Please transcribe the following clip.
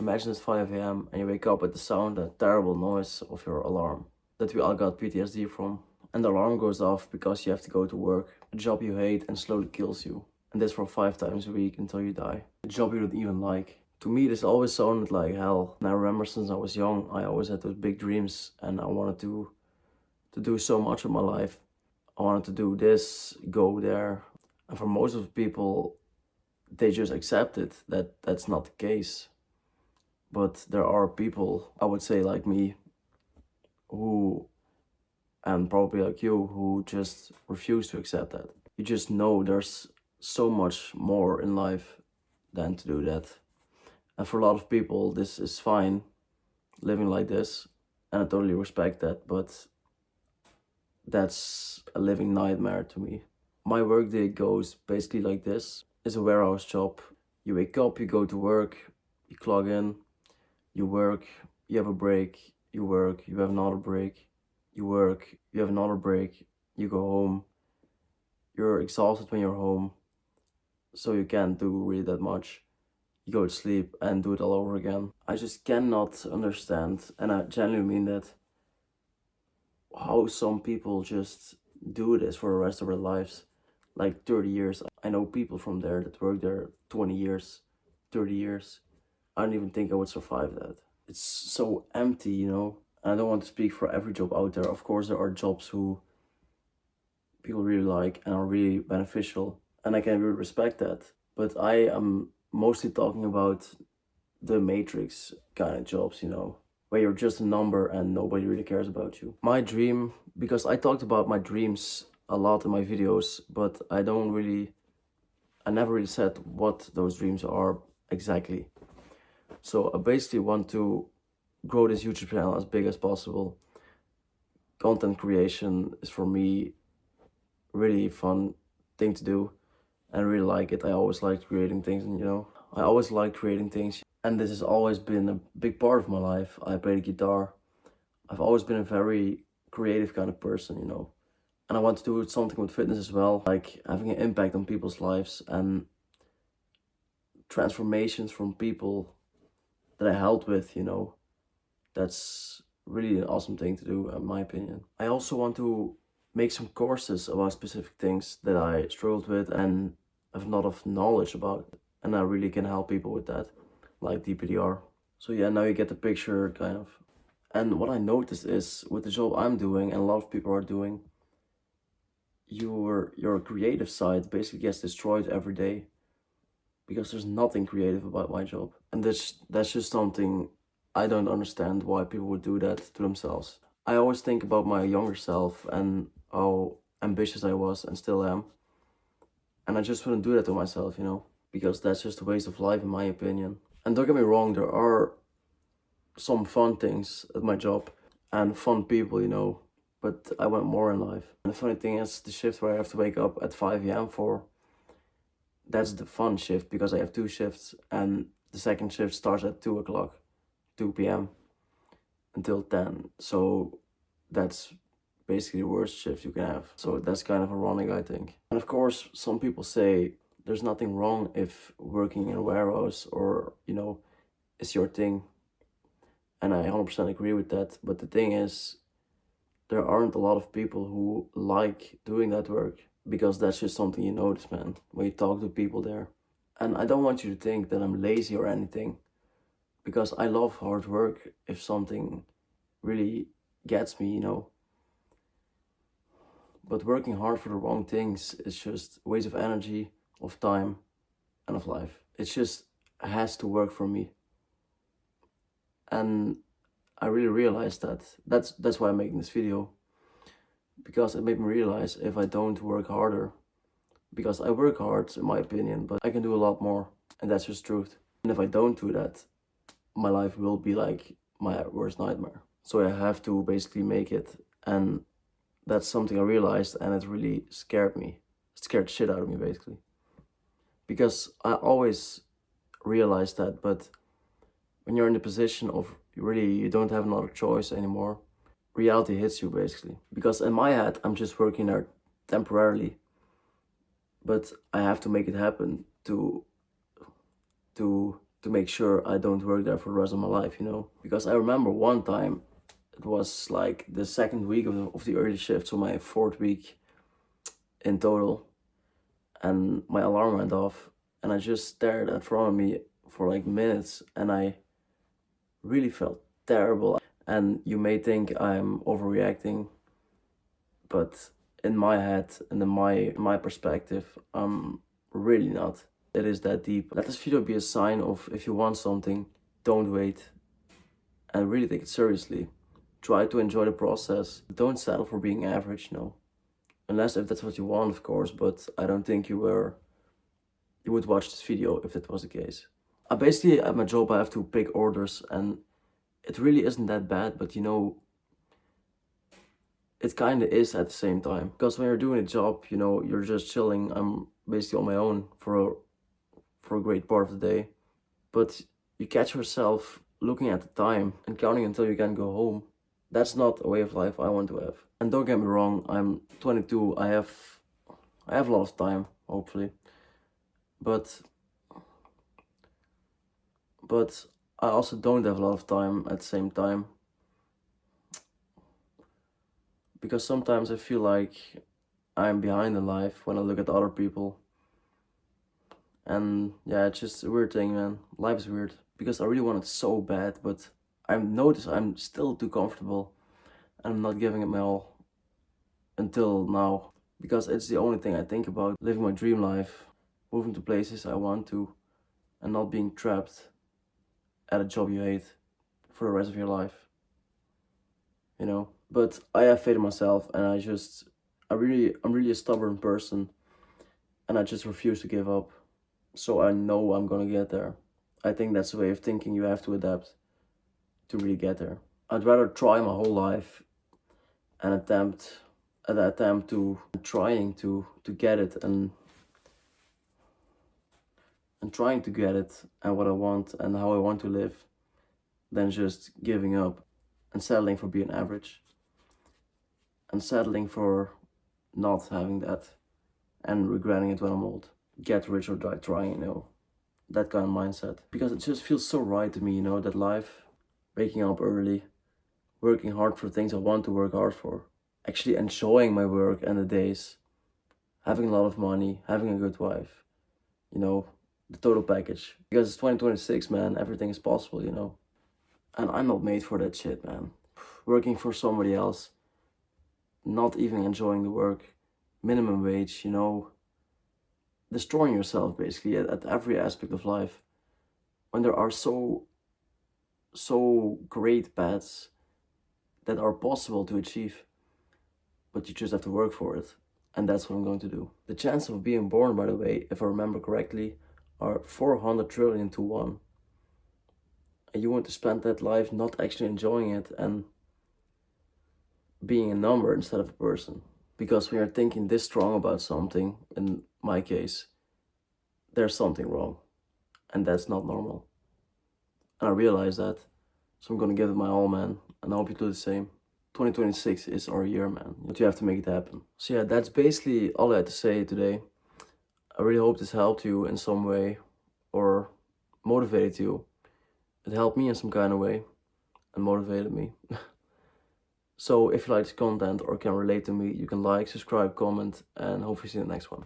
Imagine it's 5 a.m. and you wake up with the sound, that terrible noise of your alarm that we all got PTSD from. And the alarm goes off because you have to go to work, a job you hate and slowly kills you. And this for 5 times a week until you die. A job you don't even like. To me, this always sounded like hell. And I remember since I was young, I always had those big dreams and I wanted to do so much of my life. I wanted to do this, go there. And for most of the people, they just accept it, that that's not the case. But there are people, I would say like me, who, and probably like you, who just refuse to accept that. You just know there's so much more in life than to do that. And for a lot of people, this is fine, living like this, and I totally respect that, but that's a living nightmare to me. My workday goes basically like this. It's a warehouse job. You wake up, you go to work, you clock in, you work, you have a break, you work, you have another break, you work, you have another break, you go home. You're exhausted when you're home, so you can't do really that much. You go to sleep and do it all over again. I just cannot understand, and I genuinely mean that, how some people just do this for the rest of their lives. Like 30 years. I know people from there that work there 20 years, 30 years. I don't even think I would survive that. It's so empty, you know? And I don't want to speak for every job out there. Of course, there are jobs who people really like and are really beneficial. And I can really respect that. But I am mostly talking about the Matrix kind of jobs, you know? Where you're just a number and nobody really cares about you. My dream, because I talked about my dreams a lot in my videos, but I never really said what those dreams are exactly. So I basically want to grow this YouTube channel as big as possible. Content creation is for me really fun thing to do, and I really like it. I always liked creating things, and you know, I always liked creating things, and this has always been a big part of my life. I play the guitar. I've always been a very creative kind of person, you know. And I want to do something with fitness as well, like having an impact on people's lives and transformations from people that I helped with, you know. That's really an awesome thing to do, in my opinion. I also want to make some courses about specific things that I struggled with and have a lot of knowledge about, and I really can help people with that, like DPDR. So yeah, now you get the picture, kind of. And what I noticed is, with the job I'm doing and a lot of people are doing, your creative side basically gets destroyed every day because there's nothing creative about my job. And that's just something I don't understand, why people would do that to themselves. I always think about my younger self and how ambitious I was and still am. And I just wouldn't do that to myself, you know, because that's just a waste of life in my opinion. And don't get me wrong, there are some fun things at my job and fun people, you know, but I want more in life. And the funny thing is, the shift where I have to wake up at 5 a.m. for, that's the fun shift, because I have 2 shifts and the second shift starts at 2 o'clock, 2 p.m. until 10. So that's basically the worst shift you can have. So that's kind of ironic, I think. And of course, some people say there's nothing wrong if working in a warehouse or, you know, it's your thing. And I 100% agree with that. But the thing is, there aren't a lot of people who like doing that work, because that's just something you notice, man, when you talk to people there. And I don't want you to think that I'm lazy or anything, because I love hard work if something really gets me, you know. But working hard for the wrong things is just a waste of energy, of time, and of life. It just has to work for me. And I really realized that. That's why I'm making this video. Because it made me realize, if I don't work harder, because I work hard in my opinion, but I can do a lot more, and that's just truth. And if I don't do that, my life will be like my worst nightmare. So I have to basically make it, and that's something I realized, and it really scared me. It scared shit out of me, basically. Because I always realized that, but when you're in the position of really, you don't have another choice anymore, reality hits you, basically. Because in my head, I'm just working there temporarily, but I have to make it happen to to make sure I don't work there for the rest of my life, you know? Because I remember one time, it was like the second week of the early shift, so my fourth week in total, and my alarm went off, and I just stared in front of me for like minutes, and I really felt terrible. And you may think I'm overreacting, but in my head and in my perspective, I'm really not. It is that deep. Let this video be a sign of, if you want something, don't wait, and really take it seriously. Try to enjoy the process. Don't settle for being average, no. Unless if that's what you want, of course, but I don't think you would watch this video if that was the case. Basically, at my job, I have to pick orders, and it really isn't that bad, but you know, it kind of is at the same time. Because when you're doing a job, you know, you're just chilling. I'm basically on my own for a great part of the day. But you catch yourself looking at the time and counting until you can go home. That's not a way of life I want to have. And don't get me wrong, I'm 22. I have a lot of time, hopefully. But I also don't have a lot of time at the same time. Because sometimes I feel like I'm behind in life when I look at other people. And yeah, it's just a weird thing, man. Life is weird. Because I really want it so bad, but I notice I'm still too comfortable. And I'm not giving it my all until now. Because it's the only thing I think about. Living my dream life. Moving to places I want to. And not being trapped at a job you hate for the rest of your life. You know? But I have faith in myself, and I'm really a stubborn person, and I just refuse to give up. So I know I'm gonna get there. I think that's the way of thinking you have to adapt to really get there. I'd rather try my whole life and attempt to trying to get it and trying to get it and what I want and how I want to live, than just giving up and settling for being average. And settling for not having that and regretting it when I'm old. Get rich or die trying, you know. That kind of mindset. Because it just feels so right to me, you know, that life, waking up early, working hard for things I want to work hard for, actually enjoying my work and the days, having a lot of money, having a good wife, you know, the total package. Because it's 2026, man, everything is possible, you know. And I'm not made for that shit, man. Working for somebody else, not even enjoying the work, minimum wage, you know, destroying yourself basically at every aspect of life, when there are so great paths that are possible to achieve, but you just have to work for it. And that's what I'm going to do. The chance of being born, by the way, if I remember correctly, are 400 trillion to 1. And you want to spend that life not actually enjoying it and being a number instead of a person. Because when you're thinking this strong about something, in my case, there's something wrong. And that's not normal. And I realize that. So I'm gonna give it my all, man. And I hope you do the same. 2026 is our year, man. But you have to make it happen. So yeah, that's basically all I had to say today. I really hope this helped you in some way or motivated you. It helped me in some kind of way and motivated me. So if you like this content or can relate to me, you can like, subscribe, comment, and hopefully see you in the next one.